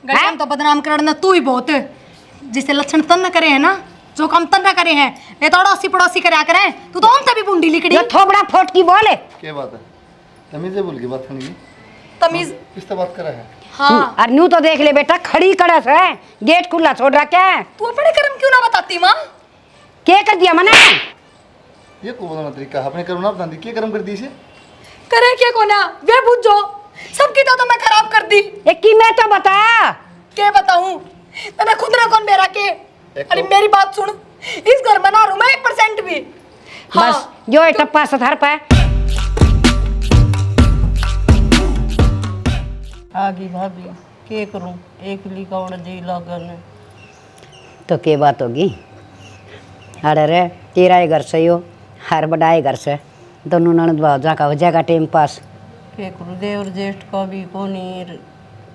गैर तो बदनाम करना तू ही बहुत है। जिसे लक्षण तन न करे है ना, जो काम तन न करे हैं, ये तो अड़ोसी पड़ोसी करया करे। तू तो उनसे भी बुंडी लिकड़ी। ये थोबड़ा फोट की बोले क्या बात है? तमीज से बोल के बात करनी है। तमीज किससे बात करा है? हाँ और न्यू तो देख ले बेटा, खड़ी कड़स है, गेट खुला छोड़ रहा क्या है? तू अपने कर्म क्यों ना बताती माँ? क्या कर दिया मना? ये को बताना तरीका अपने कर्म ना बता दी। क्या कर्म कर दी इसे? करे क्या कोना वे बुझो सबकी तो मैं खराब कर दी। एक की मैं तो बता क्या बताऊं? तने खुद ना कौन मेरा के। अरे तो- मेरी बात सुन, इस घर में ना रहूं मैं 1% भी। हाँ, बस जो है टप्पा सथार पे आगी भाभी के करूं, एक ली कौन जी लगन। तो क्या बात होगी? अरे रे तेरा ही घर से हो, हर बड़ाए घर से दोनों ननद भाजा का हो जाएगा टाइम पास। के करूं, देवर ज्येष्ठ का भी कोनी,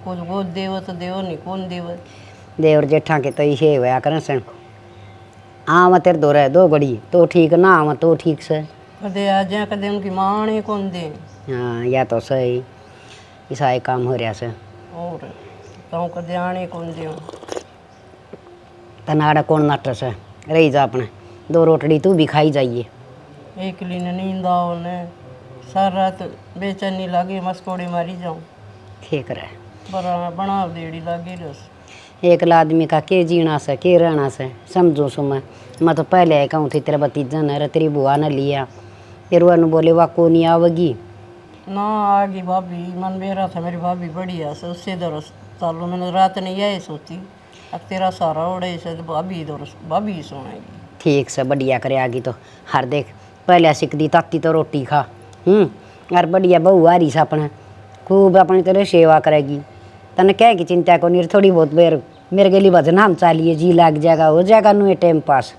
कुछ गोद देव तो देव नहीं कौन देव। देवर जेठा के तो ये हुआ करें से आम तेरे दो रहे दो घड़ी तो ठीक ना आम तो ठीक से। कदे आ जाए कदे उनकी मां ने कौन दे। हाँ या तो सही ईसाई काम हो रहा से और कहूँ कदे आने कौन दे। तनाड़ा कौन नाटर से रही जा अपने दो रोटड़ी तू भी खाई जाइए। एक ली ने नींद आओ ने सारी रात बेचैनी लागे मस्कोड़े मारी जाऊँ ठीक रहे बना देड़ी लागे रस। एक आदमी का के जीना से के रहना से समझो सुमा। मैं तो पहले आई कहूँ थी तेरा भतीजा ने तेरी बुआ ने लिया फिर वो बोले वाह को नहीं आवेगी ना आगी भाभी मन मेरा था मेरी भाभी बढ़िया से उससे दरस सालों मैंने रात नहीं आए सोती अब तेरा सारा उड़े से भाभी दरस भाभी सुनाएगी। ठीक से बढ़िया करे आगी तो हर देख पहले सीख दी ताती तो रोटी खा और बढ़िया बहू आ रही से अपने खूब अपनी तरह सेवा करेगी। तने क्या की चिंता को नहीं थोड़ी बहुत बेर मेरे गली बदनाम चालिए जी लग जाएगा हो जाएगा नु टाइम पास।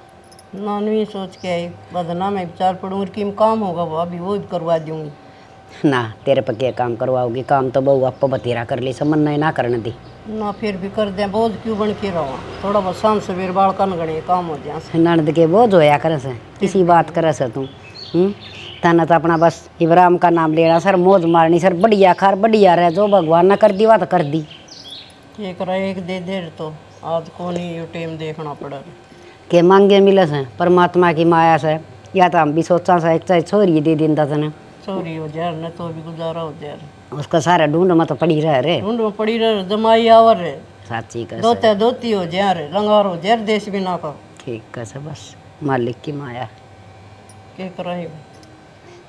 नानवी सोच के आई बदनाम है चार पड़ूंगी की काम होगा वो अभी वो करवा दूंगी। ना तेरे पे क्या काम करवाओगी? काम तो बहू आपको बतेरा कर ली समन नहीं ना करने दी ना फिर भी कर दें बोझ क्यों बन के रहो थोड़ा बहुत सांस सवेर बाल कन गणे काम हो जाए। ननद के बोझ होया करे से किसी बात करे से तू तना तो अपना बस इब्राहिम का नाम लेना सर मौज मारनी सर बढ़िया खार बढ़िया रह जो भगवान ने कर दी बात कर दी। एक रहा एक दे देर तो आज को नहीं ये टाइम देखना पड़ा के मांगे मिले से परमात्मा की माया से या तो हम भी सोचा से एक चाहे छोरी दे दिन तने चोरी हो जाए न तो भी गुजारा हो जाए। उसका सारा ढूंढ में तो पड़ी रह रे ढूंढ में पड़ी रहे जमाई आवर रे साची का दोते दोती हो जाए रे लंगार हो जाए देश भी ना का ठीक कैसे बस मालिक की माया के कराई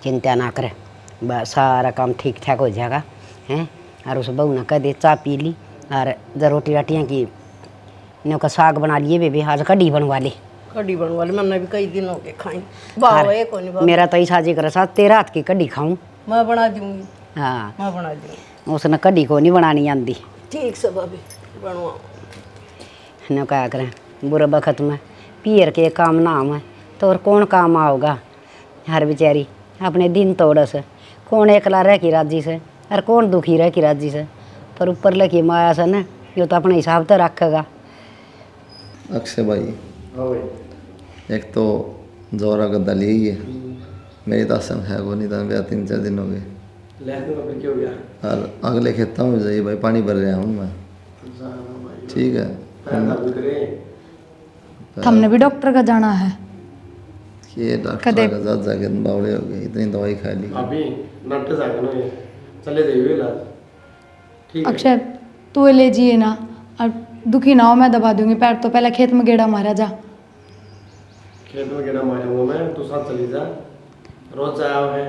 चिंता ना करे बस सारा काम ठीक ठाक हो जाएगा हैं। और उस बहू ने कह दे चाय पी ली और जब रोटी राटियाँ की ने का साग बना लिए बेबी आज कढ़ी बनवा ली कढ़ी बनवा ली मैंने भी कई दिन हो गए खाई बाबा अरे, ये कोनी बाबा मेरा तो ऐसा जी करे साथ तेरा हाथ की कढ़ी खाऊं। मैं बना दूंगी हाँ मैं बना दूंगी उसने कढ़ी को नहीं बनानी आती ठीक से भाभी बनवा ने क्या करें बुरे वक्त में पियर के काम ना आवे तो और कौन काम आओगा। हर बेचारी अपने दिन तोड़ से कौन एकला रह की राजी से और कौन दुखी रह की राजी से पर ऊपर लगी माया से न यो तो अपने हिसाब से रखेगा। अक्षय भाई एक तो जोरा गद्दा ली है मेरी तो आसन है वो नहीं था ब्याह 3-4 दिन हो गए और अगले खेतों में जाइए भाई पानी भर रहा हूँ मैं ठीक है। हमने भी डॉक्टर का जाना है। ये डॉक्टर का जात जाके बावड़े हो गए इतनी दवाई खा ली अभी नट जाके ना ये चले जाइए इलाज ठीक है। अक्षय तू ले जिए ना और दुखी ना हो मैं दबा दूंगी पैर तो पहले खेत में गेड़ा मारा जा। खेत में गेड़ा मारूंगा मैं तू साथ चली जा रोज आया है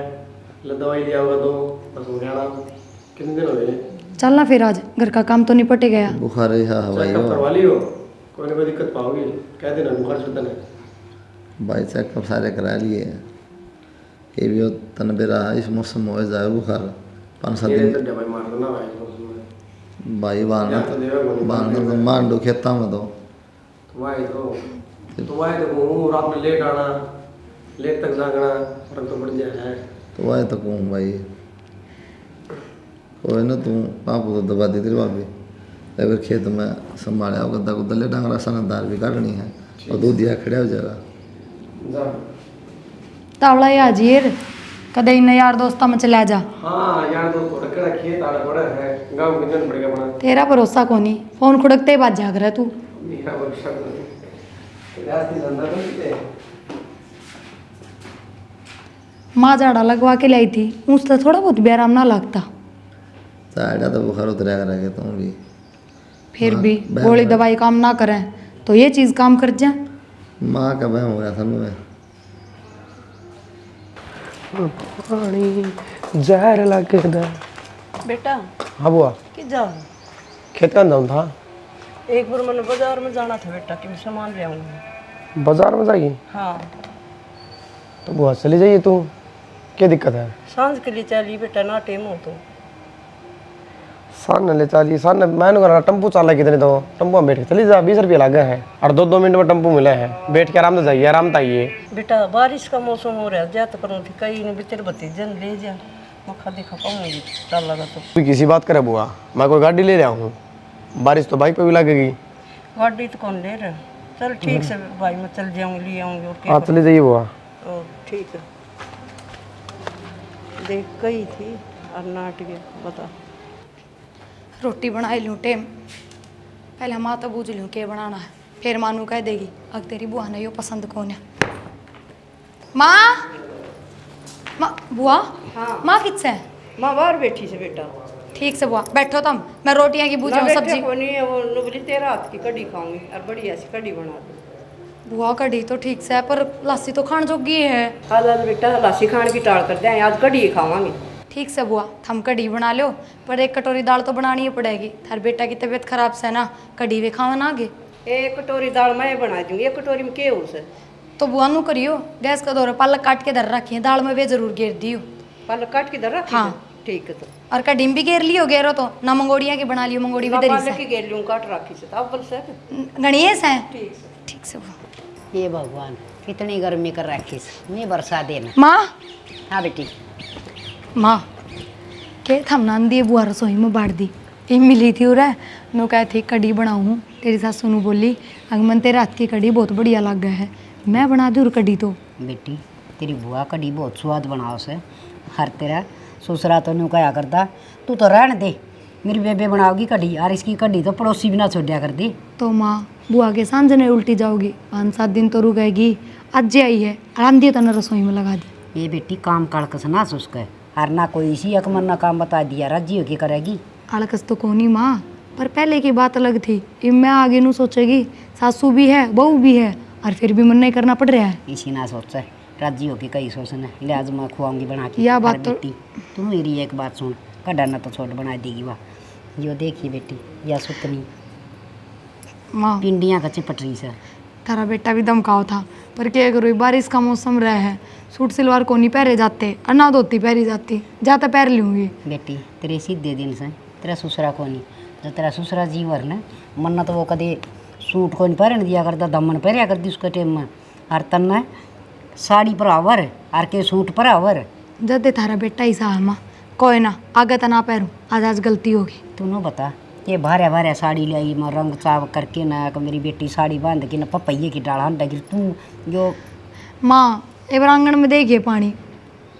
ले दवाई दिया होगा तो बस हो गया ना कितने दिन हो गए चलना फिर आज घर का काम तो निपट ही गया। बुखार है हवाई चेकअप हो करवा लियो कोई ना कोई दिक्कत पाओगी कह देना बुखार छूटता नहीं भाई चेकअप सारे करा लिए ये भी तन बेरा इस मौसम में हो जाए बुखार 5-7 ये दिन तो दवाई मार देना भाई भाई बांधना मान दो खेता में तो वाई तो घूमू रात में लेट आना लेट तक जागना फर्क तो पड़ जाए तो वह तो कहूँ भाई कोई ना तू पापू तो दबा दी तेरी भाभी अगर खेत में संभाले आओ गद्दा गुद्दा ले डांगरा सनदार भी काटनी है और दूध दिया खड़ा हो जाएगा तावड़ा या जीर कदे इन यार दोस्ता में चला जा। हाँ यार दोस्त थोड़ा कड़ा खेत आड़ा बड़ा है, गाँव के जन पड़ेगा बना। तेरा भरोसा कोनी, फोन खुड़कते बात जाग रहा तू। मेरा भरोसा नहीं, रास्ते धंधा तो नहीं है। माँ झाड़ा लगवा के लाई थी, उससे थोड़ा बहुत भी आराम ना लगता। साइडा तो बुखार उतरा कर रखे तुम भी। फिर भी गोली दवाई काम ना करें तो ये चीज़ काम कर जा। माँ का बहम हो रहा था मैं। पानी जहर लगदा। बेटा हाँ बुआ, कि जा खेत का जाऊँ था। एक बार मैंने बाजार में जाना था बेटा कि मैं सामान ले आऊँगी। बाजार में जाइए हाँ तो बुआ चली जाइए तू, क्या दिक्कत है? सांझ के लिए चली बेटा, ना टेम हो तो। सान ले चलिए, सान मैंने कहा टम्पू चाला कितने तो टम्पू में बैठ के चली जा, 20 रुपये लगे हैं और 2-2 मिनट में टम्पू मिले हैं, बैठ के आराम से जाइए, आराम से आइए। बेटा बारिश का मौसम हो रहा है, जा तो करूँ थी कहीं नहीं बितर भतीजन ले जा, मखा दिखा पाऊंगी चल लगा तो। तू किसी बात करे बुआ, मैं कोई गाड़ी ले रहा हूँ, बारिश तो बाइक पे भी लगेगी। गाड़ी तो कौन ले रहा है? चल ठीक से भाई मैं चल जाऊँगी, ले आऊँगी और हाँ चली जाइए बुआ। ओ ठीक है, देख गई थी और नाट गया बता। रोटी बनाई लूँ टेम, पहले माँ तो बूझ लूँ के बनाना है, फिर मानू कह देगी अग तेरी बुआ ने यो पसंद कौन है। माँ माँ बुआ। हाँ माँ किससे है? माँ बाहर बैठी से बेटा। ठीक से बुआ बैठो तुम, मैं रोटियाँ की बूझ सब्जी। नहीं है वो नुबली तेरा हाथ की कड़ी खाऊंगी और बढ़िया सी कड़ी बना दूँ। बुआ कढ़ी तो ठीक से है पर लस्सी तो खान जोगी है। आज आज बेटा लासी खान की टाल करते हैं, आज कड़ी खावांगे। ठीक से बुआ हम कढ़ी बना लो, पर एक कटोरी दाल तो बनानी ही पड़ेगी, थार बेटा की तबीयत खराब से ना, कढ़ी वे खावा ना आगे। एक कटोरी दाल मैं बना दूंगी, एक कटोरी में के उसे तो बुआ नू करियो, गैस का दौरा पालक काट के धर रखी है, दाल में वे जरूर घेर दियो। पालक काट के धर रखी हाँ। है? ठीक है तो। और कढ़ी भी घेर लियो, घेरो तो ना मंगोड़िया की बना लियो, मंगोड़ी भी दरी पालक की से घेर लूँ काट रखी से अब बोल सक। गणेश है। ठीक से। ठीक से बुआ। ये भगवान कितनी गर्मी कर रखी नहीं बरसा देना। माँ हाँ बेटी। माँ के थम नान दिए बुआ रसोई में बाढ़ दी, ये मिली थी उरा नो कहे थी कढ़ी बनाऊँ, तेरी सासू नू बोली अगमन तेरे हाथ की कढ़ी बहुत बढ़िया लग गया है, मैं बना दूँ कढ़ी तो। बेटी तेरी बुआ कढ़ी बहुत स्वाद बनाओ से, हर तेरा ससुरा तो न्यू कहा करता तू तो रहने दे, मेरी बेबे बनाओगी कढ़ी और इसकी कढ़ी तो पड़ोसी भी ना छोड़ा कर दी। तो माँ बुआ के सांझ ने उल्टी जाओगी, 5-7 दिन तो रुकेगी, आज आई है आराम दिए तो न रसोई में लगा दी। ये बेटी काम कड़कस ना सुस्क है और ना कोई इसी अकमन ना काम बता दिया राजी हो की करेगी। अड़कस तो कोनी माँ, पर पहले की बात अलग थी, अब मैं आगे नू सोचेगी सासू भी है बहू भी है और फिर भी मन नहीं करना पड़ रहा है। इसी ना सोच राजी हो की कई सोचना लिहाज मैं खुआऊंगी बना के। यह बात और तो बेटी तू मेरी एक बात सुन, कड़ा ना तो छोट बना देगी वाह, जो देखी बेटी या सुतनी माँ पिंडियाँ का चिपटरी से। तारा बेटा भी दमकाओ था, पर क्या करो बारिश का मौसम रहा है, सूट सलवार को नहीं पहरे जाते और ना धोती पहरी जाती, जाता पहर लूँगी। बेटी तेरे सीधे दिन से तेरा ससुरा को नहीं, जो तेरा ससुरा जीवर ने मन्ना तो वो कदे सूट को नहीं पहन दिया करता, दमन पहरिया करती उसके टाइम में, और तन्ना साड़ी पर आवर और के सूट पर आवर। जदे थारा बेटा ही सा माँ कोई ना आगे तो ना पहरू, आज आज गलती होगी। तू न बता ये भारे भारे साड़ी लाई मैं रंग चाव करके ना कि मेरी बेटी साड़ी बांध के ना पपैये की डाल हंडा गिर तू जो। माँ एक बार आंगन में देखिए पानी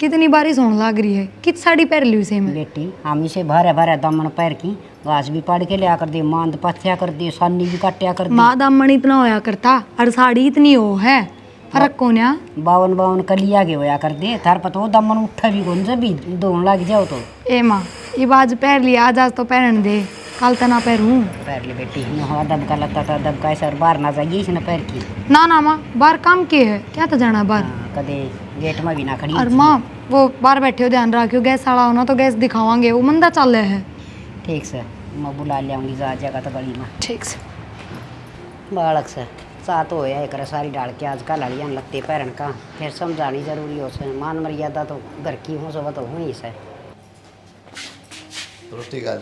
कितनी बारिश होने लग रही है, कित साड़ी पहन ली उसे में। बेटी हम इसे भारे भारे दामन पैर की घास भी पाड़ के लिया कर दे, मांद पथ्या कर दे, सानी भी काटिया कर दे। माँ दामन इतना होया करता और साड़ी इतनी हो है, फर्क कौन है। 52 कलिया के होया कर दे, थार पता वो दामन उठा भी कौन से भी दौड़ लग जाओ तो। ए माँ ये बाज पहन लिया, आज आज तो पहन दे, कल तो ना पहरूँ। पैर ले बेटी दब का लगता था दब का ऐसा बाहर ना जाइए इसने पैर की। ना ना माँ बाहर काम के है, क्या तो जाना बाहर। कदे गेट में भी ना खड़ी। और माँ वो बाहर बैठे हो ध्यान रखियो, गैस साड़ा होना तो गैस दिखावांगे, वो मंदा चल रहा है। ठीक से मैं बुला लियाऊंगी जा जगह तो गली में। ठीक से बालक से साथ हो एक सारी डाल के आजकल हड़ियाँ लगते पैरन का, फिर समझानी जरूरी हो से, मान मर्यादा तो घर की हो सब तो हुई से। रोटी का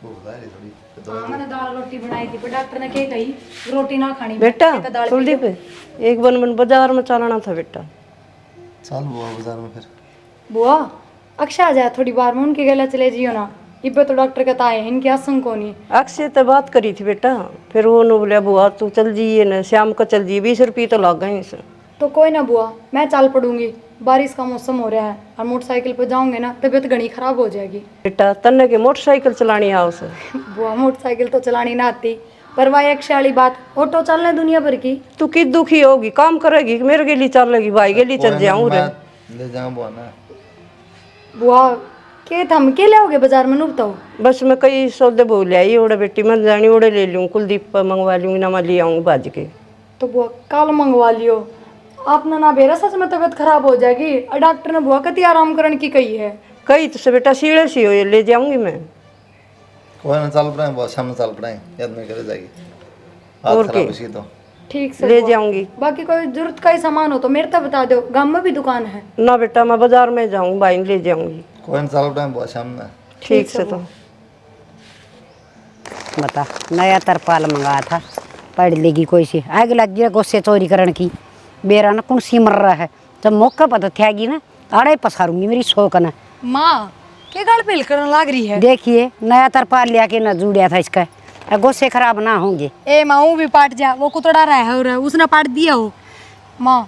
भूख है थोड़ी तो हाँ मैंने दाल रोटी बनाई थी, पर डॉक्टर ने क्या कही रोटी ना खानी बेटा तो दाल पी कुलदीप लो। एक बार मन बाजार में चलाना था बेटा। चल बुआ बाजार में फिर। बुआ अक्षा आ जाए थोड़ी बार में, उनके गला चले जियो ना, इब्बे तो डॉक्टर कहता है इनकी आसंग को नहीं। अक्षय तो बात करी थी बेटा, फिर वो नो बोलिया बुआ तू चल जाइए ना, शाम को चल जाइए, 20 रुपये तो लग गए इसे। तो कोई ना बुआ, मैं चल पड़ूंगी। बारिश का मौसम हो रहा है और मोटरसाइकिल पर जाऊंगे ना तबीयत घनी खराब हो जाएगी। बेटा तन्ने के मोटरसाइकिल चलानी आओ से। बुआ मोटरसाइकिल तो चलानी ना आती, पर वह एक वाली बात, ऑटो चलना है दुनिया भर की। तू की दुखी होगी, काम करेगी कि मेरे के लिए चलेगी? भाई के लिए चल जाऊँ रे। ले जाऊँ बुआ ना। बुआ के थम के लाओगे बाजार में, नु बताओ। बस मैं कई सौदे बोल आई ओड़े बेटी, मैं जानी ओड़े ले लूँ, कुलदीप पर मंगवा लूँगी ना, मैं ले आऊँगी बाज के। तो बुआ कल मंगवा लियो। आपने ना बेरा सच में तबीयत खराब हो जाएगी और डॉक्टर ने बुआ कति आराम करने की कही है। कही तो से बेटा सीढ़े सी हो, ये ले जाऊँगी मैं। कोई ना चल पड़े बुआ, शाम में चल पड़े, याद में करे जाएगी। हाथ और खराब के? इसकी तो ठीक से ले बुआ। जाऊँगी। बाकी कोई जरूरत का ही सामान हो तो मेरे तक बता दो, गांव में भी दुकान है। ना बेटा मैं बाजार में जाऊँ, भाई ने ले जाऊँगी। कोई ना चल पड़े बुआ शाम में। ठीक से तो बता, नया तरपाल मंगाया था, पढ़ लेगी कोई सी, आग लग गया गुस्से चोरी करने की। बेरा ना कौन सी मर रहा है, जब मौका पता थेगी ना आड़े पसारूंगी मेरी शौक न। माँ के गल पे करने लग रही है। देखिए नया तरपाल लिया के न जुड़िया था इसका, गुस्से खराब ना होंगे। ए माँ वो भी पाट जा, वो कुतड़ा रहा है और उसने पाट दिया हो। माँ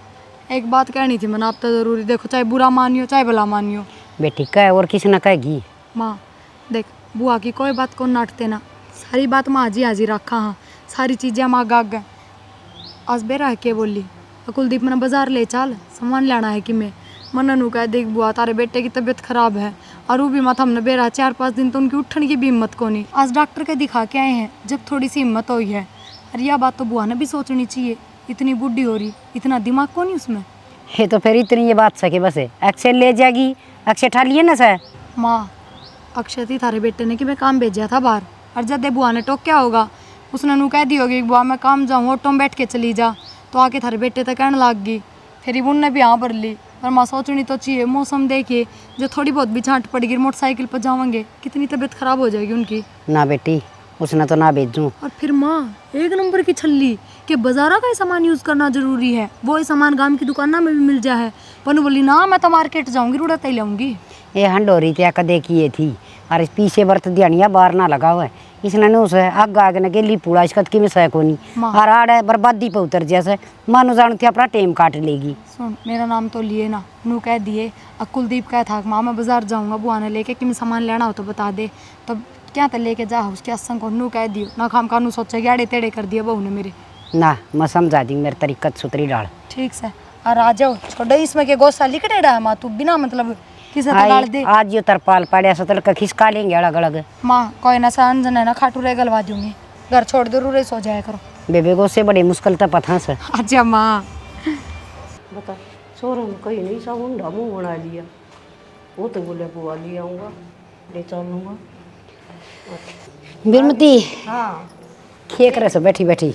एक बात कहनी थी मैंने, आप तो जरूरी देखो, चाहे बुरा मानियो चाहे भला मानियो। बेटी कह और किसी न कहेगी। माँ देख, बुआ की कोई बात को नाटते ना, सारी बात माँ हाजी हाजी रखा। हाँ सारी चीज़ें माँ गाग आज बेरा है के बोली, कुलदीप मैंने बाजार ले चल, सामान लेना है कि मैं मननू कह देख बुआ तारे बेटे की तबीयत खराब है और वो भी मत हमने बेरा 4-5 दिन तो उनकी उठने की भी हिम्मत को नहीं। आज डॉक्टर के दिखा के आए हैं, जब थोड़ी सी हिम्मत हुई है। और यह बात तो बुआ ने भी सोचनी चाहिए, इतनी बुढ़ी हो रही, इतना दिमाग को नहीं उसमें। ये तो फिर इतनी ये बात सके बस है, अक्षय ले जाएगी, अक्षय ठा लिए ना सर। माँ अक्षय थी थारे बेटे ने कि मैं काम भेजा था बाहर, और जब बुआ ने टोक क्या होगा, उसने नू कह दी होगी बुआ मैं काम जाऊँ, ऑटो में बैठ के चली जा, तो आके थारे बेटे तक कहने लग गई। फिर उनने भी हाँ भर ली। और माँ सोचनी तो चाहिए, मौसम देखिए जो थोड़ी बहुत भी छांट पड़ेगी मोटरसाइकिल पर जाएंगे, कितनी तबीयत खराब हो जाएगी उनकी। ना बेटी उसने तो ना भेजूँ। और फिर माँ एक नंबर की छल्ली कि बाजारा का ही सामान यूज़ करना जरूरी है, वो ही सामान गांव की दुकाना में भी मिल जाए है। पनु बोली ना मैं तो मार्केट जाऊंगी, रूड़ा तय लाऊंगी। ये हंडोरी त्या कदे की ये थी, और पीछे बर्त दियानिया बाहर ना लगा हुआ है, इसने ने उसे आग आग ने गेली पूरा इसकत की में सह को नहीं, और आड़ है बर्बादी पे उतर जैसे मानो जान थी अपना टेम काट लेगी। सुन मेरा नाम तो लिए ना, नू कह दिए कुलदीप कह था माँ मैं बाजार जाऊंगा बुआ ने लेके कि मैं सामान लेना हो तो बता दे, तब क्या तो लेके जा उसके असंग को। नू कह दियो ना खाम कानू सोचे आड़े टेढ़े कर दिया बहू ने मेरे। ना मैं समझा दी मेरी तरीकत सुतरी डाल। ठीक से और आ जाओ, छोड़ो इसमें के गोसा लिख टेढ़ा है माँ, तू बिना मतलब किसे तो डाल दे। आज यो तरपाल पड़ा सतल का खिसका लेंगे अलग अलग। माँ कोई ना सा अंजन है ना खाटू रे गलवा दूंगी, घर छोड़ दो रे सो जाया करो। बेबे को से बड़ी मुश्किल तो पता से। अच्छा माँ बता शोरूम कहीं नहीं, सब उंडा मुँह बना लिया। वो तो बोले बुआ ले आऊँगा, ले चलूँगा। बिरमती हाँ खेक रहे सो बैठी बैठी।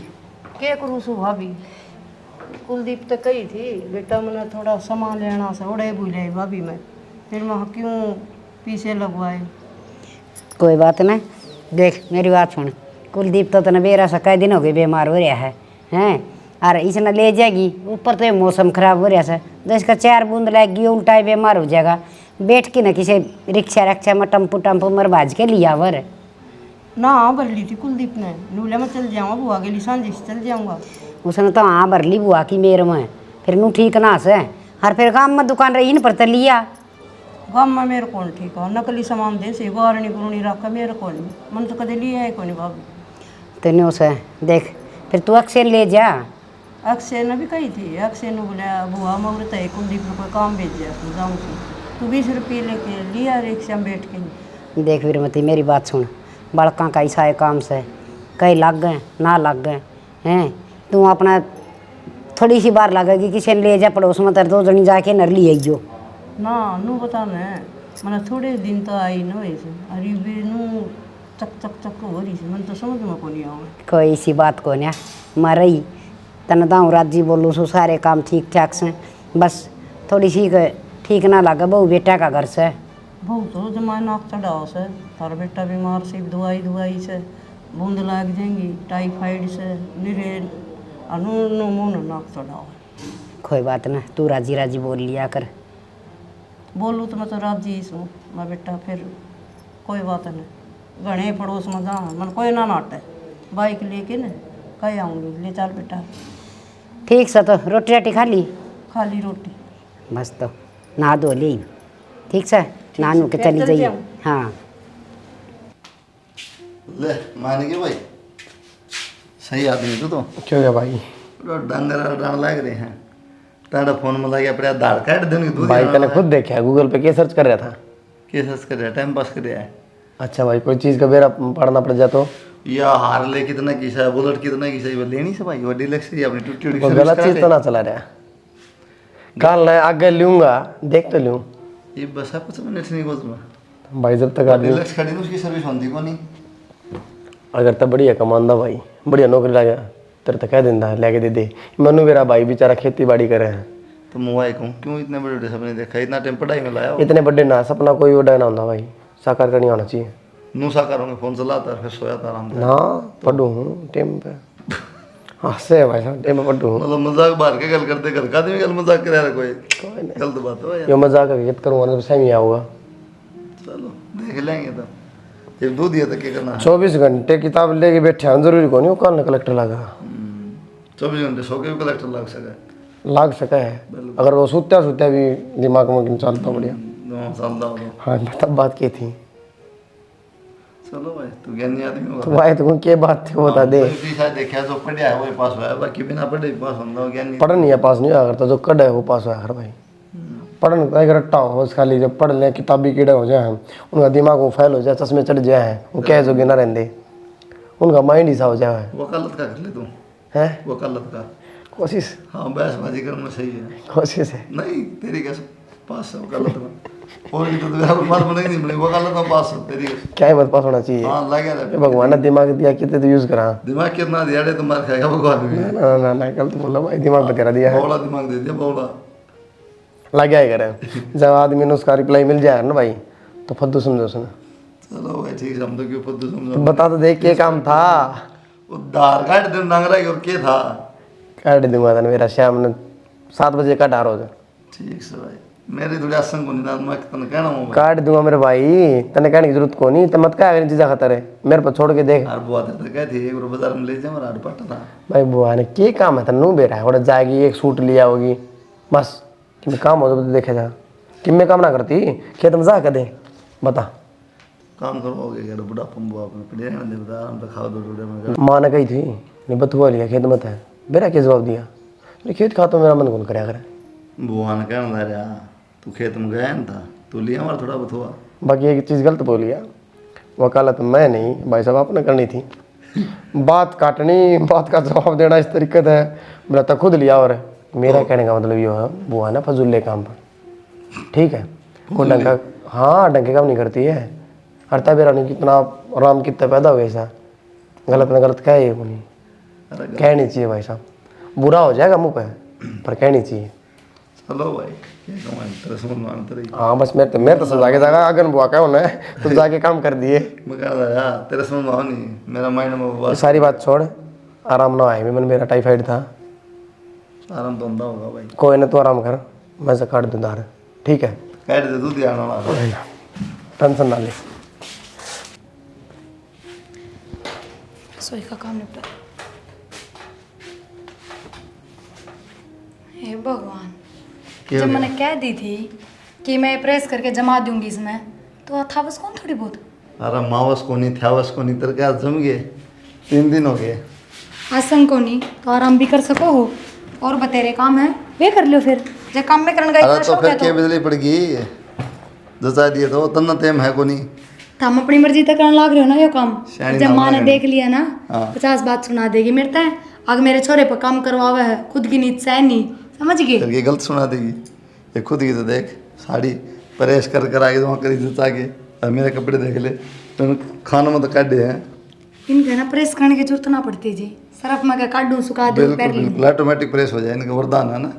क्या करूँ सु भाभी, कुलदीप तो कही थी बेटा मैंने थोड़ा सामान लेना से उड़े भूले भाभी मैं, फिर मैं क्यों पीछे लगवाए। कोई बात नहीं, देख मेरी बात सुन, कुलदीप तो तने बेरा सा कई दिन हो गए बीमार हो रहा है हैं, और इसने ले जाएगी ऊपर तो ये मौसम खराब हो रहा है, तो इसका 4 बूंद लगेगी उल्टा ही बीमार हो जाएगा। बैठ के ना किसी रिक्शा में टम्पू मर भाज के लिया वर ना भर ली थी कुलदीप ने, नूले में चल जाऊँगा बुआ के लिए, सांझी से चल जाऊँगा। उसने तो हाँ भर ली बुआ की मेरे में, फिर नू ठीक ना से हर फिर काम में दुकान रही न पर तो लिया। गाँव में मेरे कौन ठीक है, नकली सामान दे से गारणी गुरणी रखा मेरे कौन, मन तो कदे लिया है कौन भाभी। तो उसे देख फिर तू अक्सर ले जा। अक्षय ने भी कही थी, अक्षय ने बोला बुआ मगर तय कुलदीप ने कोई काम भेज दिया तू जाऊँ तू 20 रुपये लेके लिया रिक्शा में बैठ के। देख वीरमती मेरी बात सुन, बड़का का ऐसा है काम से कई लग गए ना लग गए हैं, तू अपना थोड़ी सी बार लगेगी किसी ने ले जा पड़ोस में, तेरे 2 जनी जाके नर ली जो ना नू बता मैंने थोड़े दिन तो आई न वैसे, अरे भी नू चक चक चक हो रही से, मन तो समझ में को नहीं आऊँ। कोई ऐसी बात को ना मैं रही तन दाऊँ राजी बोलूँ सो सारे काम ठीक ठाक से, बस थोड़ी सी ठीक ना लगे बहू बेटा का घर से। बहू तो जमाए नाक चढ़ाओ से, तारा बेटा बीमार से दवाई से बूंद लग जाएंगी टाइफाइड से निरे अनु मुँह नाक चढ़ाओ। कोई बात ना तू राजी राजी बोल लिया कर। बोलूँ तो मैं तो राजी ही हूँ मैं बेटा, फिर कोई बात नहीं, घने पड़ोस में जा मन कोई ना नाटे, बाइक लेके न कहीं आऊँगी ले चल बेटा। ठीक से तो रोटी राटी खा ली। खाली रोटी। बस तो नहा धो ली, ठीक से नानू के चली चलते जाइए। हम। हाँ ले मान गए भाई, सही आदमी तो क्यों गया भाई? डंगर डाल लग रहे हैं, तारा फोन में लगे अपने आधार कार्ड देने दूध भाई तने खुद देखा है गूगल पे क्या सर्च कर रहा था? के सर्च कर रहा है, टाइम पास कर रहा है। अच्छा भाई, कोई चीज़ का बेरा पढ़ना पड़ जाए तो या हार्ले कितना किसा है, बुलेट कितना किसा है, वो लेनी से भाई, वो डीलक्स ही अपनी टूटी वो गलत चीज़ तो ना चला रहा। कल मैं आगे लूँगा, देख तो लूँ ये बस है, कुछ मिनट नहीं गोद में भाई। जब तक आदमी डीलक्स खड़ी ना उसकी सर्विस होती को नहीं। अगर तो बढ़िया कमांदा भाई, बढ़िया नौकरी लगा तेरे तो कह देंदा लेके दे दे। मनु मेरा भाई बेचारा खेती बाड़ी करे हैं। तो मुआई कहूँ क्यों इतने बड़े बड़े सपने देखा, इतना टाइम पढ़ाई में लाया हो। इतने बड़े ना सपना कोई उड़ा ना होता भाई, साकार करनी आना चाहिए नू साकार होंगे, फोन चलाता फिर सोया था आराम से। ना। पढ़ू हूँ टाइम पे, हाँ से भाई साहब टाइम पे पढ़ू हूँ। मतलब मजाक बाहर के गल करते घर का आदमी गल मजाक करे यार, कोई गलत बात हो यार। यो मजाक करके करूँगा ना तो सही आऊँगा। चलो देख लेंगे तो, जब दूध दिया तो क्या करना है। 24 घंटे किताब लेके बैठे हैं, जरूरी को नहीं वो कल कलेक्टर लगा 24 घंटे सो के भी कलेक्टर लग सका, लाग सका है। अगर वो सूत्या सूत्या भी दिमाग में चलता बढ़िया। 9 साल दा हो। हाँ तब बात की थी। चलो भाई तू ज्ञानी आदमी होगा। तो भाई तुम क्या बात थी वो बता दे। शायद देखा जो पढ़िया है वही पास हुआ है, बाकी बिना पढ़े पास होता हो ज्ञानी। पढ़ नहीं है पास नहीं होया करता, जो कड है वो पास होया कर भाई। पढ़ने का एक रट्टा हो बस, खाली जब पढ़ लें किताबी कीड़े हो जाए उनका दिमाग वो फैल हो जाए, चश्मे चढ़ जाए हैं, वो कह जोगे ना रहते, उनका माइंड ही सा हो जाए। वकालत का कर ले तू, है वकालत का। कोशिश, हाँ बहसबाजी करना सही है। कोशिश है। नहीं तेरी कैसे पास है वकालत में, और भी तो यार मार बनेगी नहीं बनेगी, वकालत में पास है तेरी। क्या ही मत पास होना चाहिए। हाँ लगे ये भगवान ने दिमाग दिया कितने तो यूज करा। दिमाग कितना दिया रे, तुम्हारे खाएगा भगवान भी। ना ना ना गलत बोला भाई, दिमाग बतेरा दिया है, बौला दिमाग दे दिया, बौला लग गया ही करे। जब आदमी ने उसका रिप्लाई मिल जाए ना भाई तो फद्दू समझो उसने। चलो भाई ठीक है, हम तो क्यों फद्दू तो समझो। बता तो देख के काम था। उधार काट दिन डांगरा और के था। काट दूंगा था मेरा शाम ने 7 बजे का डार हो जाए। ठीक से भाई, मेरी थोड़ी आसन को नहीं, मैं तने कहना हूँ भाई। काट दूंगा मेरे भाई, तने कहने की जरूरत को नहीं। तो मत क्या चीज़ा खतर है मेरे पर छोड़ के देख। यार बुआ तो कहती है एक बाजार में ले जाए मेरा पट्टा था। भाई बुआ ने क्या काम है तेनू बेटा है, और जाएगी एक सूट लिया होगी बस, कि काम हो तो देखे जा कि मैं काम ना करती खेत में जा कर दे बता। काम करवाओगे यार बुढ़ापा बुआ अपने पड़े रहने दे, बता आराम से खाओ दो डोडे में। माँ ने कही थी नहीं बथुआ लिया खेत मत है, मेरा क्या जवाब दिया, नहीं खेत खा तो मेरा मन कौन कराया करे। बुआ ने कहना रहा तू खेत में गया ना था, तू लिया हमारा थोड़ा बथुआ। बाकी एक चीज़ गलत बोलिया, वकालत मैं नहीं भाई साहब आपने करनी थी। बात काटनी, बात का जवाब देना इस तरीके से मेरा तो खुद लिया। और मेरा कहने का मतलब ये है बुआ ना फजूल काम पर, ठीक है वो डंका, हाँ डंके काम नहीं करती है। हरता बेरा नहीं कितना आराम कितना पैदा हो गया ऐसा, गलत में गलत कहे ये नहीं, कहनी चाहिए भाई साहब। बुरा हो जाएगा मुँह पे पर कहनी चाहिए। चलो भाई क्या कहूँ तेरे समझ में आना तेरे। हाँ बस मैं तो समझा के जाएगा अगर बुआ का होना है तो जाके काम कर दिए। मैं कह रहा यार तेरे समझ में आओ नहीं, मेरा माइंड में ये बस सारी बात छोड़, आराम ना आए मैं, मेरा टाइफाइड था। आराम तो अंधा होगा भाई। कोई ना तू आराम कर, मैं से काट दूँ दार, ठीक है काट दे दूध आना वाला। टेंशन ना ले। रसोई का काम निपटा। हे भगवान, क्या जब हो मैंने कह दी थी कि मैं प्रेस करके जमा दूंगी इसमें, तो था बस कौन थोड़ी बहुत। अरे मावस को नहीं थ्यावस को नहीं, तेरे क्या जम गए 3 दिन हो गए। आसन को नहीं तो आराम भी कर सको हो, और बतेरे काम है वे कर लो फिर, जब काम में करने का अरे इतना तो शौक फिर है क्या तो बिजली पड़ गई, जचा दिए तो तन्ना तेम है को नहीं। हम अपनी मर्जी तक करने लग रहे हो ना ये काम। शानी जब नाम माँ ने लगनी। देख लिया ना हाँ। 50 बात सुना देगी मेरे तय। अगर मेरे छोरे पर काम करवावे है, खुद की नींद सह नहीं, समझ गए। फिर ये गलत सुना देगी, ये खुद की तो देख साड़ी प्रेस कर आगे वहाँ करी जचा के, और मेरे कपड़े देख ले तो खानों में तो काटे हैं। इनके ना प्रेस करने की जरूरत ना पड़ती जी, सरफ में क्या काटूं सुखा दूं बिल्कुल पैर लूं। बिल्कुल ऑटोमेटिक प्रेस हो जाए, इनका वरदान है ना।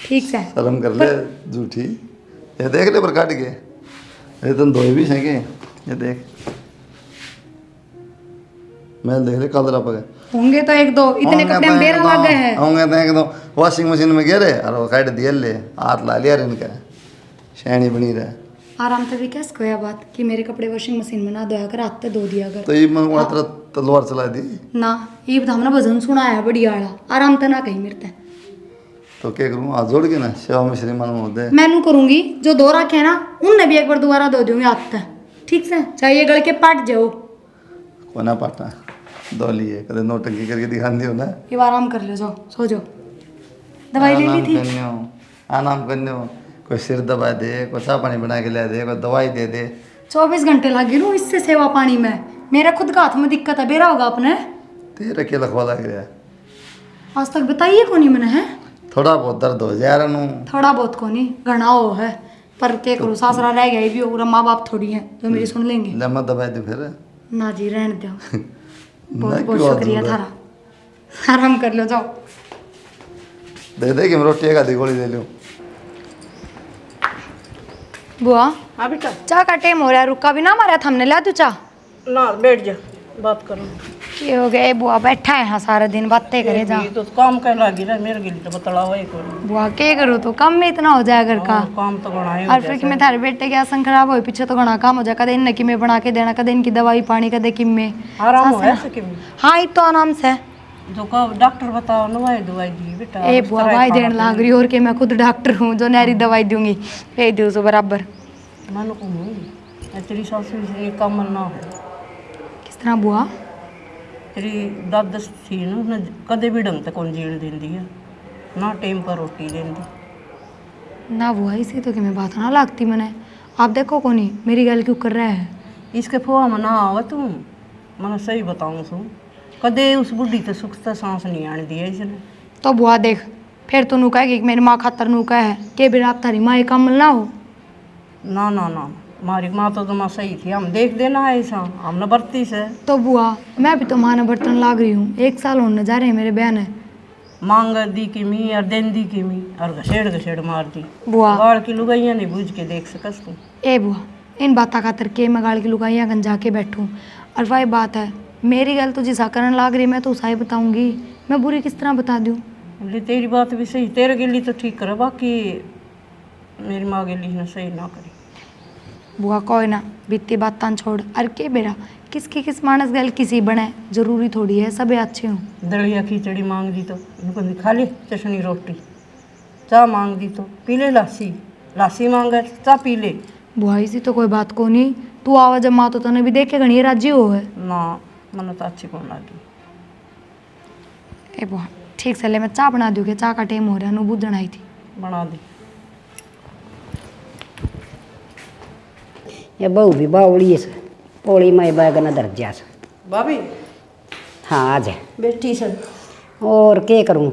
ठीक से शर्म कर ले झूठी, ये देख ले पर काट के, ये तुम धोए भी सके, ये देख मैं देख ले कलरा पके होंगे तो 1-2 इतने कपड़े में बेरा लग गए हैं। होंगे तो एकदम वॉशिंग मशीन में गिरे और वो काट दिए ले, हाथ ला लिया रे इनका, शैनी बनी रहे। आराम से भी कैसे कोया बात कि मेरे कपड़े वॉशिंग मशीन में ना धोया कर, हाथ पे धो दिया कर। तो ये मैं वहाँ तरह तलवार चला दी। ना ये तो हमने भजन सुना है बढ़िया वाला, आराम तो ना कहीं मेरे तय। तो क्या करूँ, हाथ जोड़ के ना सेवा में श्रीमान महोदय। मैनू करूंगी जो दो रखे है ना, उनने भी एक बार दोबारा दो दूंगी हाथ तक, ठीक से, चाहिए गल के पाट जाओ। को ना पाटना दो लिए कदे नोटंकी करके दिखा दियो ना। ये आराम कर लो, जाओ सो जाओ। दवाई ले ली थी? आराम करने हो, कोई सिर दबा दे, कोई चाय पानी बना के ले दे, कोई दवाई दे दे। 24 घंटे लगे रू इससे सेवा पानी में। मेरा खुद का हाथ में दिक्कत है, बेरा होगा अपने। तेरे के लखवा लग रहा है। आज तक बताइए को नहीं मैंने है। थोड़ा बहुत दर्द हो जा रहा। थोड़ा बहुत को नहीं, घना हो है, पर क्या करूँ, सासरा रह गया भी हो, माँ बाप थोड़ी है जो मेरी सुन लेंगे। ले मत दबाई दे फिर। ना जी रहने दो। बहुत ना बहुत क्यों शुक्रिया आदत है? थारा, आराम कर लो, जाओ। दे दे कि मैं रोटी का गोली दे लूँ। बुआ हाँ बेटा। चाह का टाइम हो रहा है, रुका भी ना हमारा, हमने ला तू चाह। ना बैठ जा, बात करो। ये हो गया, बुआ बैठा है यहाँ सारा दिन बातें करे जा। ये तो काम कर लागी ना, मेरे गिली तो बतला हुआ कोई। बुआ क्या करूँ, तो कम में इतना हो जाए घर का। काम तो बना ही और फिर कि मैं थारे बेटे के आसन खराब हो पीछे तो घना काम हो जाए, कदे इन की में बना के देना, कदे इनकी दवाई पानी, कदे किम में। आराम हो ऐसे कि हाँ ये तो आराम से। जो कब डॉक्टर बताओ नवाई दवाई दी बेटा। ए बुआ भाई देने लाग रही, और के मैं खुद डॉक्टर हूँ जो नहरी दवाई दूंगी, भेज दो सो बराबर। मन को तेरी सासू से काम ना हो। किस तरह बुआ? तेरी दादस थी ना, कदे भी ढंग तक कौन जीण देंदी है ना, टाइम पर रोटी देंदी ना बुआ, इसी तो कि मैं बात ना लागती मैंने। आप देखो को नहीं मेरी गल क्यों कर रहा है। इसके फुआ में ना आवा तू, मैंने सही बताऊँ सू, कदे उस बुढ़ी तो सुख तो सांस नहीं आने दिया इसने। तो बुआ देख, फिर तो नू कहेगी कि मेरी माँ खातर नू कहे है के बिना आप तारी माँ काम ना हो। ना ना ना, हमारी माँ तो माँ सही थी, हम देख देना है ऐसा, हमने बरती से। तो बुआ मैं भी तो माँ ने बर्तन लाग रही हूँ, 1 साल होने जा रहे हैं मेरे बहन है। मांग दी की मी और देन दी की मी और घसेड़ मार दी। बुआ गाड़ की लुगाइयाँ नहीं बूझ के देख सकस तू। ए बुआ, इन बातों खातर के मैं गाड़ की लुगाइयाँ गन जाके बैठूँ, और वही बात है मेरी गल तो जिसा करन लाग रही, मैं तो उसा ही बताऊँगी, मैं बुरी किस तरह बता दूँ। बोले तेरी बात भी सही, तेरे के लिए तो ठीक करे, बाकी मेरी माँ के लिए सही ना करे। बुआ कोई ना, बीती बात छोड़, अरे के बेरा किसकी किस मानस गल किसी बने, जरूरी थोड़ी है सब अच्छे हूँ। दलिया खिचड़ी मांग दी तो उनको खा ले, चटनी रोटी। चाह मांग दी तो पी ले लासी, लासी मांगे चाह पी ले। बुआ इसी तो कोई बात को नहीं, तू आवा जब माँ तो तने भी देखे घनी राजी हो है। ना मन तो अच्छी कौन लगी। ए बुआ ठीक से ले, मैं चाय बना दूँ, चाय का टाइम हो रहा है, नू बुझन आई थी। बना दी। ये बहू भी बावड़ी से पोड़ी में बैगन दर्जा से। भाभी हाँ आ जाए बेटी से। और क्या करूँ,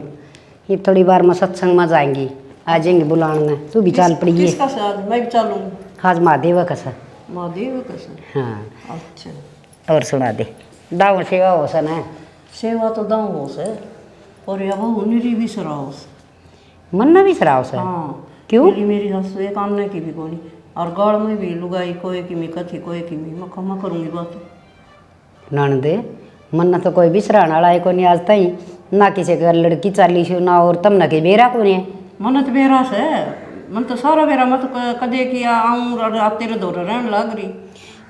ये थोड़ी बार में सत्संग में जाएंगी, आ जाएंगे बुलाने, तू भी चाल पड़ी है। किसका से आज मैं भी चलूँ? आज महादेव का सा। महादेव का से। हाँ अच्छा, और सुना दे, दाऊ सेवा हो सा ना। सेवा तो दाऊँ हो से, और अब उन्हें भी सराहो से। मन ना भी सराव सा। हाँ क्यों? मेरी सासू एक आमने की भी कोनी, और गाड़ में भी लुगाई कोई की मी कथी कोई की मी, मैं कमा करूँगी बात। नणदे मन ना तो कोई बिसराण वाला है कोनी आज तई, ना किसी का लड़की चाली से ना, और तम ना के बेरा कोनी है। मन तो बेरा से, मन तो सारा बेरा मत कदे किया आऊँ और तेरे दौरे रहने लग रही।